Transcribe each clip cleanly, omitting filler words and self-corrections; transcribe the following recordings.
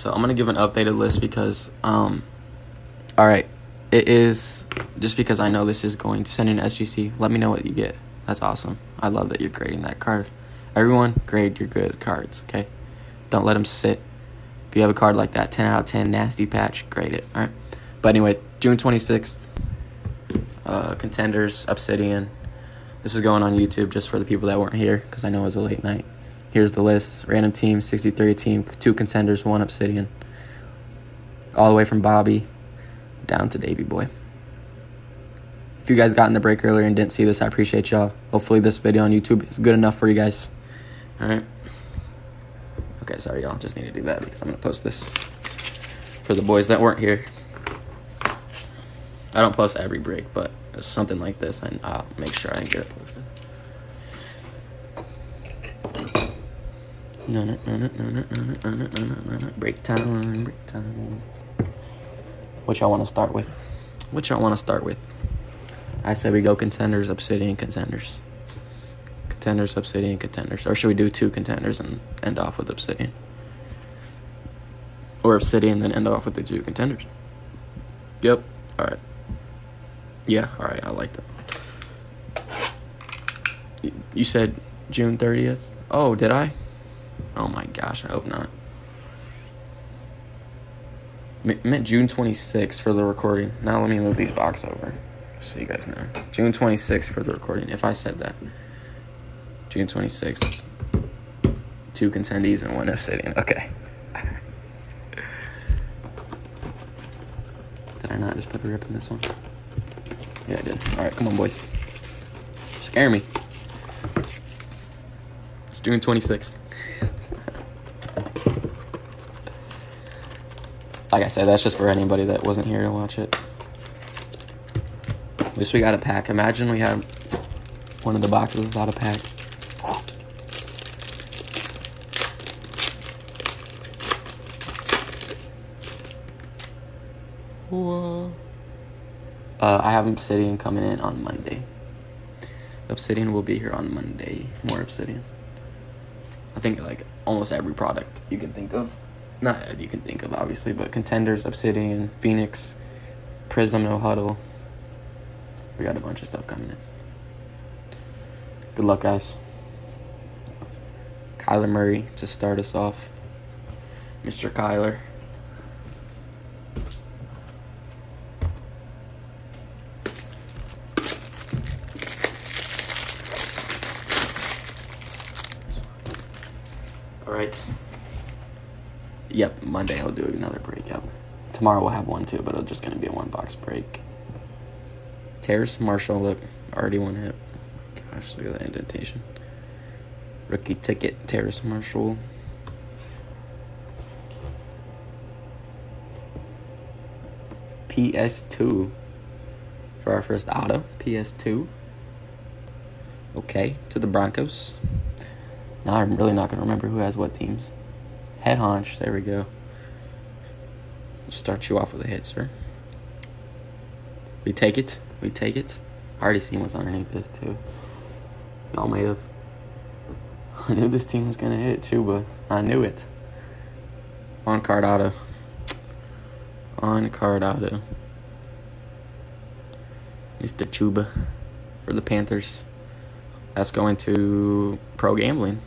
So I'm going to give an updated list because, alright, it is, just because I know this is going to send in SGC, let me know what you get. That's awesome. I love that you're grading that card. Everyone, grade your good cards, okay? Don't let them sit. If you have a card like that, 10 out of 10, nasty patch, grade it, alright? But anyway, June 26th, Contenders, Obsidian. This is going on YouTube just for the people that weren't here because I know it was a late night. Here's the list. Random team, 63 team, 2 Contenders, 1 Obsidian. All the way from Bobby down to Davey Boy. If you guys got in the break earlier and didn't see this, I appreciate y'all. Hopefully this video on YouTube is good enough for you guys. Alright. Okay, sorry y'all. Just need to do that because I'm going to post this for the boys that weren't here. I don't post every break, but something like this, I'll make sure I get it posted. Break time. What y'all want to start with? I said we go Contenders, Obsidian, Contenders. Contenders, Obsidian, Contenders. Or should we do 2 Contenders and end off with Obsidian? Or Obsidian, then end off with the 2 Contenders? Yep. Alright. Yeah, alright, I like that. You said June 30th? Oh, did I? Oh my gosh, I hope not. I meant June 26th for the recording. Now let me move these boxes over so you guys know. June 26th for the recording, if I said that. June 26th. 2 Contendies and 1 Obsidian. Okay. Did I not just put the rip in this one? Yeah, I did. Alright, come on, boys. Scare me. It's June 26th. Like I said, that's just for anybody that wasn't here to watch it. At least we got a pack. Imagine we had one of the boxes without a pack. Whoa. I have Obsidian coming in on Monday. Obsidian will be here on Monday. More Obsidian. I think like almost every product you can think of. Not you can think of, obviously, but Contenders, Obsidian, Phoenix, Prism, No Huddle. We got a bunch of stuff coming in. Good luck, guys. Kyler Murray to start us off. Mr. Kyler. All right. Yep, Monday I'll do another break. Yep. Tomorrow we'll have one too, but it's just going to be a 1-box break. Terrace Marshall, look, already 1 hit. Gosh, look at that indentation. Rookie ticket, Terrace Marshall. PS2 for our first auto. PS2. Okay, to the Broncos. Now I'm really not going to remember who has what teams. Head Haunch, there we go. Start you off with a hit, sir. We take it. I already seen what's underneath this, too. Y'all may have. I knew this team was going to hit, too, but I knew it. On-card auto. Mr. Chuba for the Panthers. That's going to Pro Gambling.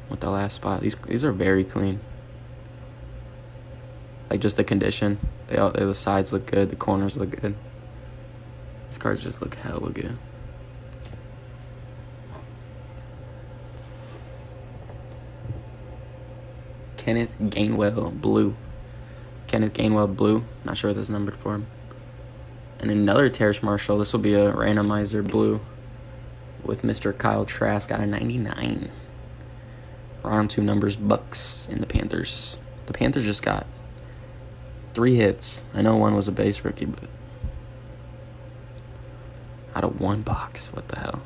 With the last spot. These are very clean. Like just the condition. The sides look good. The corners look good. These cards just look hella good. Kenneth Gainwell blue. Not sure what this numbered for him. And another Terrace Marshall. This will be a randomizer blue with Mr. Kyle Trask out of 99. Round 2 numbers, Bucks in the Panthers. The Panthers just got 3 hits. I know 1 was a base rookie, but out of 1 box. What the hell?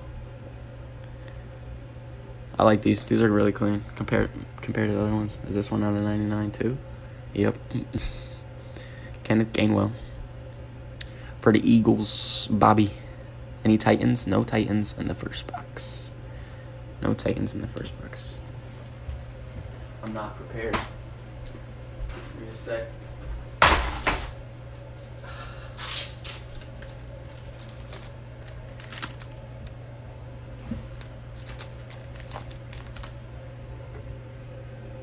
I like these. These are really clean compared to the other ones. Is this one out of 99 too? Yep. Kenneth Gainwell. For the Eagles, Bobby. Any Titans? No Titans in the first box. I'm not prepared. a sec.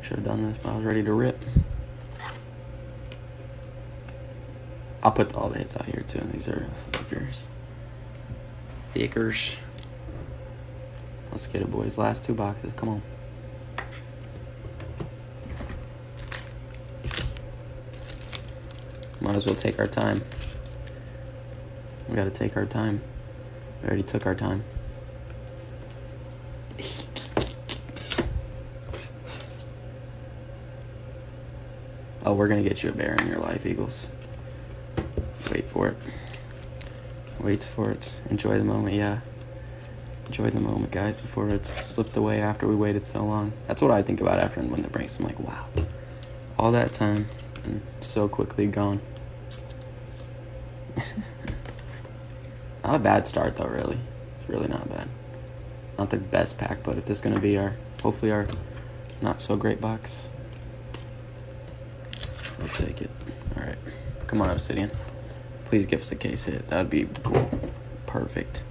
Should have done this, but I was ready to rip. I'll put all the hits out here too. These are thickers. Thickers. Let's get it, boys. Last 2 boxes. Come on. Might as well take our time. We gotta take our time. We already took our time. Oh, we're gonna get you a bear in your life, Eagles. Wait for it. Wait for it. Enjoy the moment, yeah. Enjoy the moment, guys, before it's slipped away after we waited so long. That's what I think about after and when the breaks. I'm like, wow. All that time and so quickly gone. Not a bad start, though, really. It's really not bad. Not the best pack, but if this is going to be hopefully our not-so-great box, we'll take it. All right. Come on, Obsidian. Please give us a case hit. That would be perfect.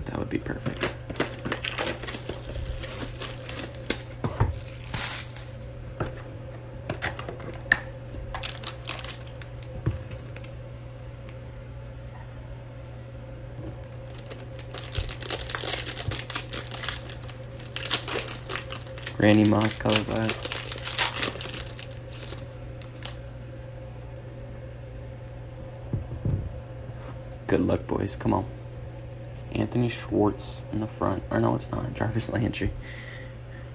That would be perfect. Randy Moss color glass. Good luck, boys. Come on. Anthony Schwartz in the front. Or no, it's not. Jarvis Landry.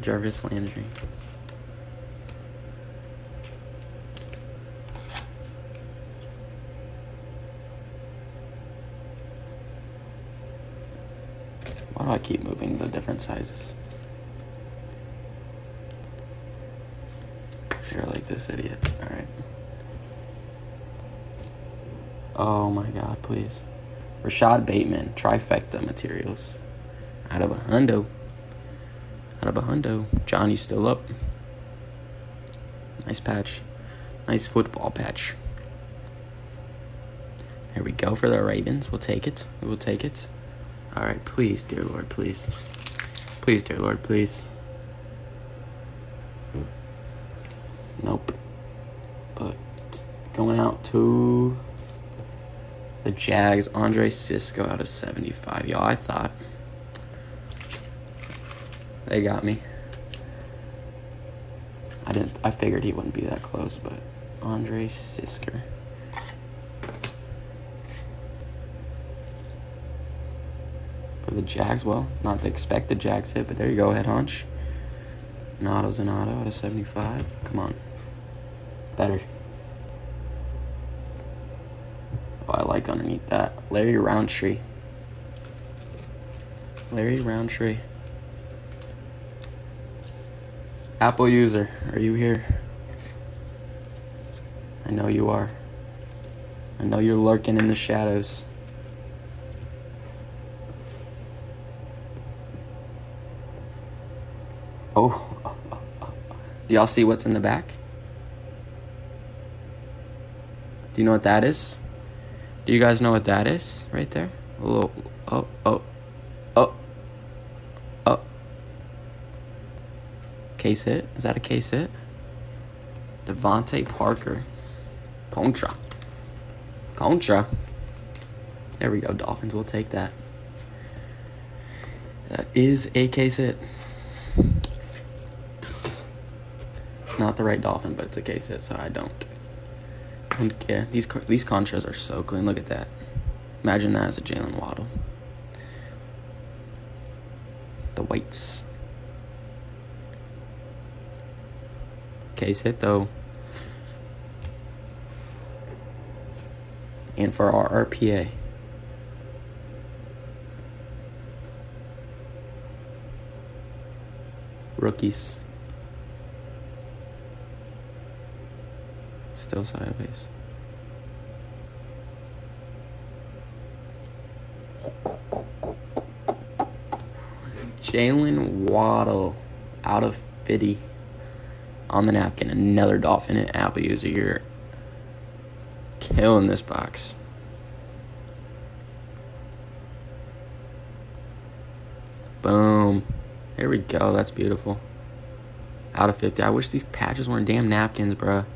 Jarvis Landry. Why do I keep moving the different sizes? You're like this idiot. Alright. Oh my god, please. Rashad Bateman, trifecta materials. Out of a hundo. Out of a hundo. Johnny's still up. Nice patch. Nice football patch. There we go for the Ravens. We'll take it. We will take it. Alright, please, dear Lord, please. Please, dear Lord, please. Nope. But going out to the Jags, Andre Cisco out of 75. Y'all, I thought they got me. I figured he wouldn't be that close, but Andre Cisco. For the Jags, well, not the expected Jags hit, but there you go, head hunch. An auto's an auto out of 75. Come on. Better. Oh, I like underneath that. Larry Roundtree. Larry Roundtree. Apple user, are you here? I know you are. I know you're lurking in the shadows. Oh. Y'all see what's in the back? Do you know what that is? Do you guys know what that is? Right there? A little, oh. Case hit? Is that a case hit? Devontae Parker. Contra. There we go, Dolphins will take that. That is a case hit. Not the right Dolphin, but it's a case hit, so I don't. And yeah, these Contras are so clean. Look at that. Imagine that as a Jalen Waddle. The whites. Case hit, though. And for our RPA. Rookies. Still sideways. Jalen Waddle out of 50. on the napkin. Another dolphin and apple user. You're killing this box. Boom. There we go. That's beautiful. Out of 50. I wish these patches weren't damn napkins, bruh.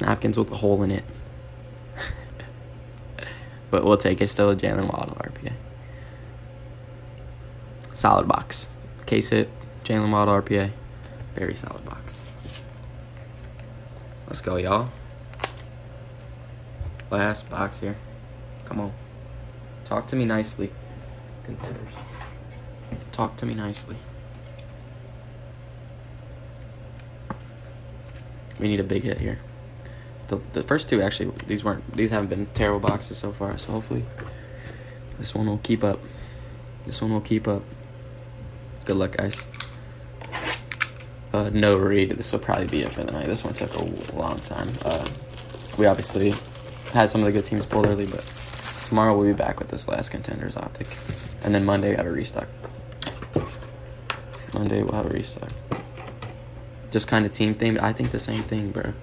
Napkins with a hole in it. But we'll take it. Still a Jalen Waddle RPA. Solid box. Case hit. Jalen Waddle RPA. Very solid box. Let's go, y'all. Last box here. Come on. Talk to me nicely. Contenders. Talk to me nicely. We need a big hit here. The first two, actually, these haven't been terrible boxes so far, so hopefully this one will keep up. This one will keep up. Good luck, guys. No read. This will probably be it for the night. This one took a long time. We obviously had some of the good teams pulled early, but tomorrow we'll be back with this last Contenders Optic. And then Monday we have a restock. Monday we'll have a restock. Just kind of team themed. I think the same thing, bro.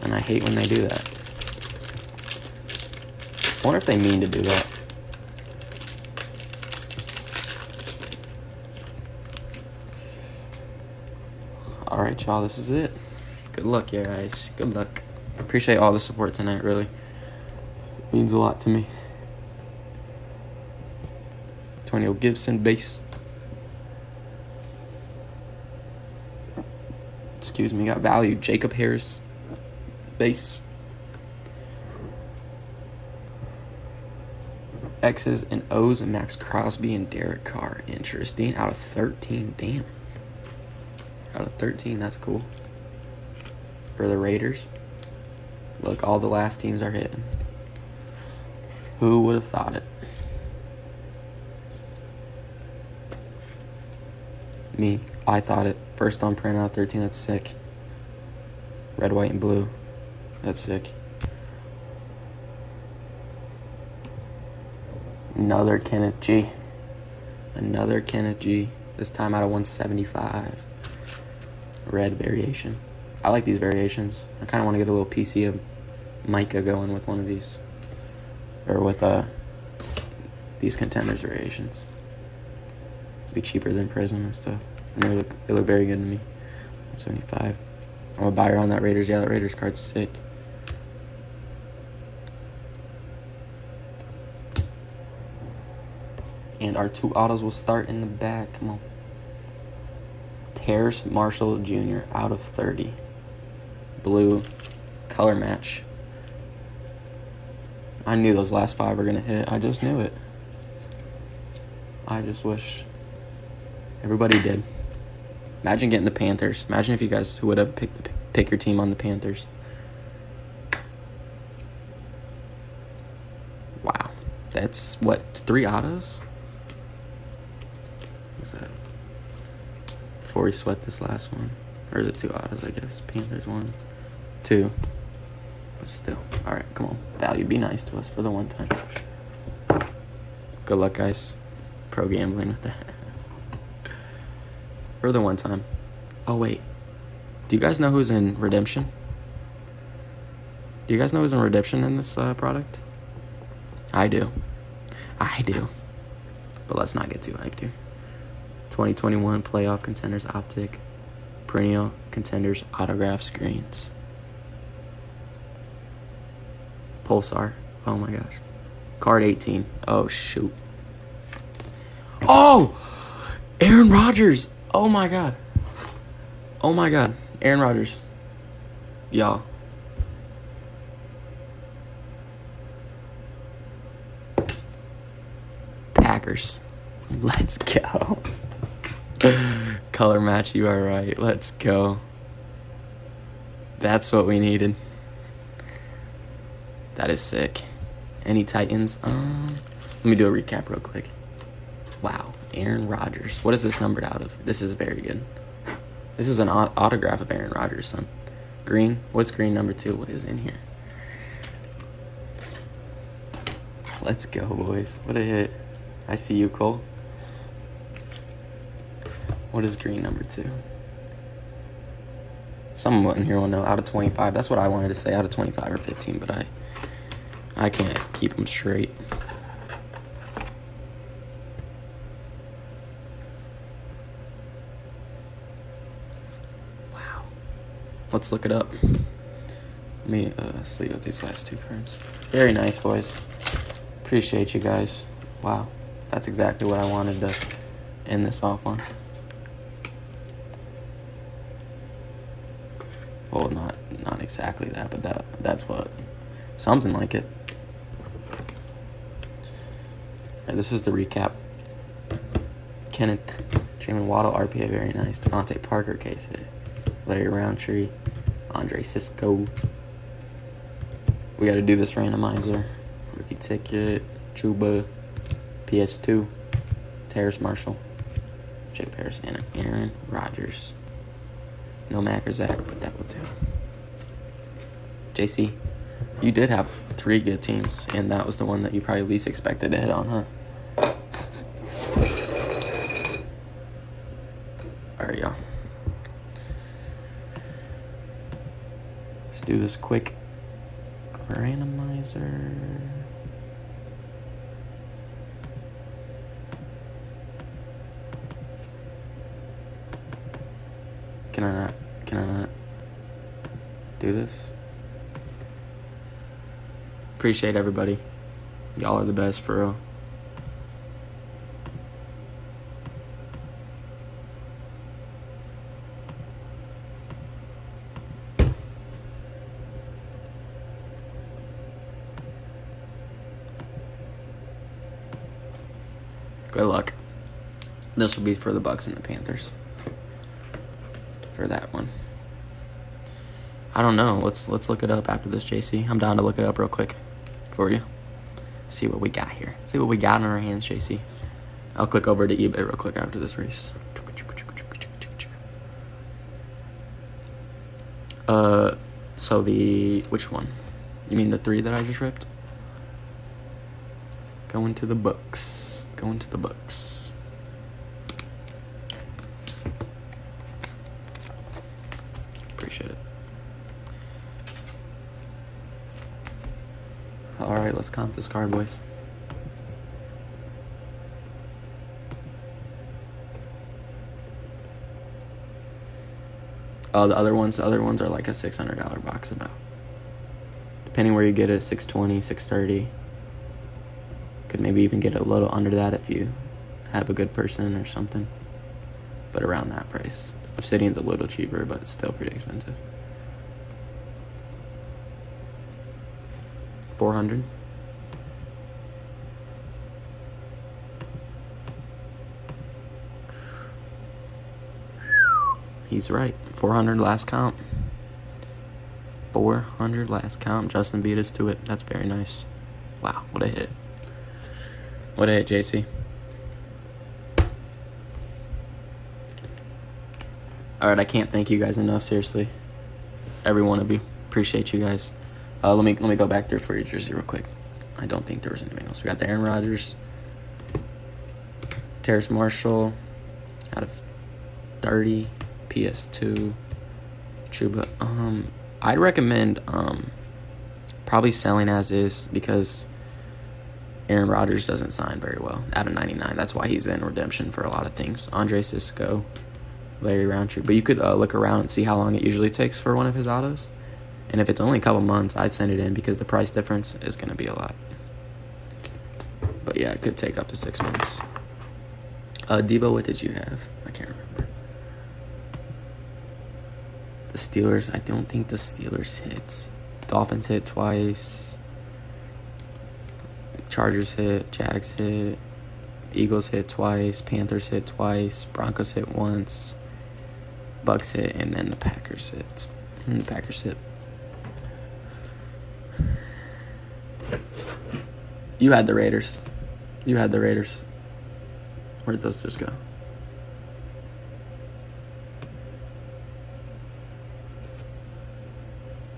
And I hate when they do that. I wonder if they mean to do that. Alright, y'all, this is it. Good luck, yeah, guys. Good luck. Appreciate all the support tonight, really. It means a lot to me. Antonio Gibson, base. Excuse me, got value. Jacob Harris, base. X's and O's and Max Crosby and Derek Carr. Interesting. Out of 13. Damn. Out of 13. That's cool. For the Raiders. Look, all the last teams are hitting. Who would have thought it? Me. I thought it. First on print out of 13. That's sick. Red, white, and blue. That's sick. Another Kenneth G. Another Kenneth G. This time out of 175. Red variation. I like these variations. I kind of want to get a little PC of Micah going with one of these. Or with these Contenders variations. Be cheaper than Prism and stuff. And they look very good to me. 175. I'm a buyer on that Raiders. Yeah, that Raiders card's sick. And our two autos will start in the back. Come on. Terrace Marshall Jr. out of 30. Blue. Color match. I knew those last 5 were going to hit. I just knew it. I just wish everybody did. Imagine getting the Panthers. Imagine if you guys would have pick your team on the Panthers. Wow. That's, what, 3 autos? What's that? Before we sweat this last one. Or is it 2 autos, I guess? Panthers 1, 2. But still. Alright, come on. Value, be nice to us for the one time. Good luck, guys. Pro gambling with that. For the one time. Oh, wait. Do you guys know who's in Redemption? Do you guys know who's in Redemption in this product? I do. I do. But let's not get too hyped here. 2021 Playoff Contenders Optic. Perennial Contenders Autograph Screens. Pulsar. Oh my gosh. Card 18. Oh, shoot. Oh! Aaron Rodgers. Oh my god. Oh my god. Aaron Rodgers. Y'all. Packers. Let's go. Color match, you are right. Let's go. That's what we needed. That is sick. Any Titans? Let me do a recap real quick. Wow. Aaron Rodgers. What is this numbered out of? This is very good. This is an autograph of Aaron Rodgers, son. Green. What's green number 2? What is in here? Let's go, boys. What a hit. I see you, Cole. What is green number 2? Someone here will know. Out of 25. That's what I wanted to say. Out of 25 or 15, but I can't keep them straight. Wow. Let's look it up. Let me sleeve up these last 2 cards. Very nice, boys. Appreciate you guys. Wow. That's exactly what I wanted to end this off on. Well, not exactly that, but that's what, something like it. Right, this is the recap. Kenneth, Jalen Waddle, RPA, very nice. Devontae Parker, case hit. Larry Roundtree, Andre Cisco. We got to do this randomizer. Rookie ticket, Chuba, PS2, Terrace Marshall, Jake Harris, and Aaron Rodgers. No Mac or Zach, but that will do. JC, you did have 3 good teams, and that was the one that you probably least expected to hit on, huh? All right, y'all. Let's do this quick randomizer. Can I not do this? Appreciate everybody. Y'all are the best, for real. Good luck. This will be for the Bucks and the Panthers. For that one. I don't know. Let's look it up after this, JC. I'm down to look it up real quick for you. See what we got here. See what we got in our hands, JC. I'll click over to eBay real quick after this race. So which one? You mean the 3 that I just ripped? Going to the books. Appreciate it. Alright, let's comp this card, boys. Oh, the other ones are like a $600 box about. Depending where you get it, $620, $630. Could maybe even get a little under that if you have a good person or something. But around that price. Obsidian's a little cheaper, but it's still pretty expensive. 400. He's right. 400 last count. 400 last count. Justin beat us to it. That's very nice. Wow, what a hit. What a hit, JC. Alright, I can't thank you guys enough, seriously. Every one of you. Appreciate you guys. Let me go back there for your jersey real quick. I don't think there was anything else. We got the Aaron Rodgers, Terrace Marshall, out of 30, PS2, Chuba. I'd recommend probably selling as is because Aaron Rodgers doesn't sign very well out of 99. That's why he's in redemption for a lot of things. Andre Cisco, Larry Roundtree. But you could look around and see how long it usually takes for one of his autos. And if it's only a couple months, I'd send it in because the price difference is going to be a lot. But yeah, it could take up to 6 months. Debo, what did you have? I can't remember. The Steelers, I don't think the Steelers hit. Dolphins hit twice. Chargers hit. Jags hit. Eagles hit twice. Panthers hit twice. Broncos hit once. Bucks hit. And then the Packers hit. You had the Raiders. Where'd those just go?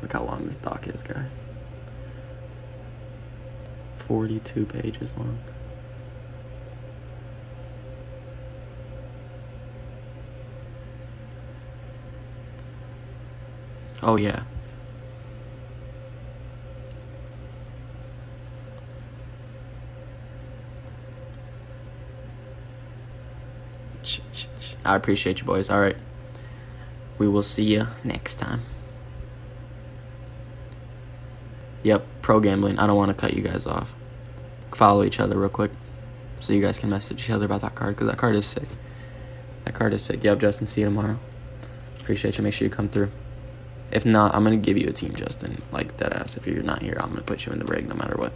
Look how long this doc is, guys. 42 pages long. Oh, yeah. I appreciate you, boys. All right. We will see you next time. Yep, pro gambling. I don't want to cut you guys off. Follow each other real quick so you guys can message each other about that card, because that card is sick. That card is sick. Yep, Justin, see you tomorrow. Appreciate you. Make sure you come through. If not, I'm going to give you a team, Justin. Like, deadass. If you're not here, I'm going to put you in the rig no matter what.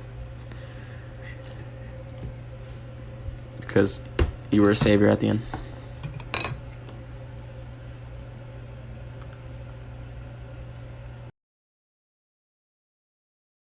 Because you were a savior at the end.